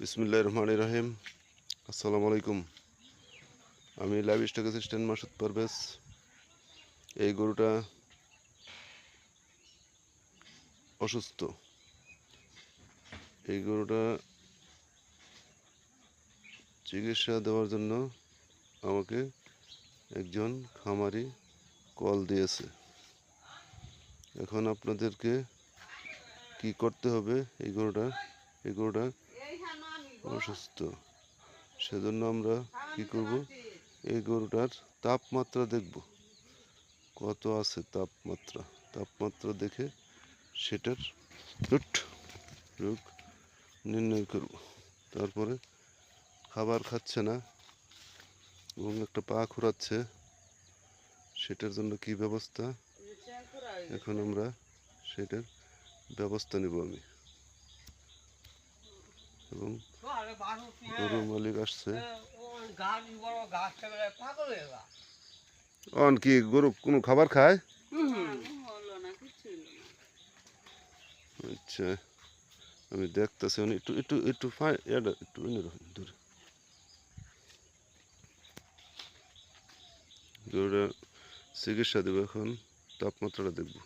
বিসমিল্লাহির রহমানির রহিম। আসসালামু আলাইকুম। আমি live stock assistant Masud Parvez. এই গরুটা অসুস্থ। এই গরুটা চিকিৎসা দেওয়ার জন্য আমাকে একজন খামারি কল দিয়েছে। এখন আপনাদেরকে কি করতে হবে, এই গরুটা অসুস্থ, সেজন্য আমরা কি করব, এই গরুটার তাপমাত্রা দেখব, কত আছে তাপমাত্রা দেখে সেটার রোগ নির্ণয় করব। তারপরে খাবার খাচ্ছে না এবং একটা পা খুঁড়াচ্ছে, সেটার জন্য কি ব্যবস্থা, এখন আমরা সেটার ব্যবস্থা নেব আমি। এবং গরুর মালিক আসছে। অন কি গরু কোনো খাবার খায়? আচ্ছা, আমি দেখতেছি একটু একটু একটু একটু দূরে গরুটা চিকিৎসা দেবো, এখন তাপমাত্রাটা দেখব।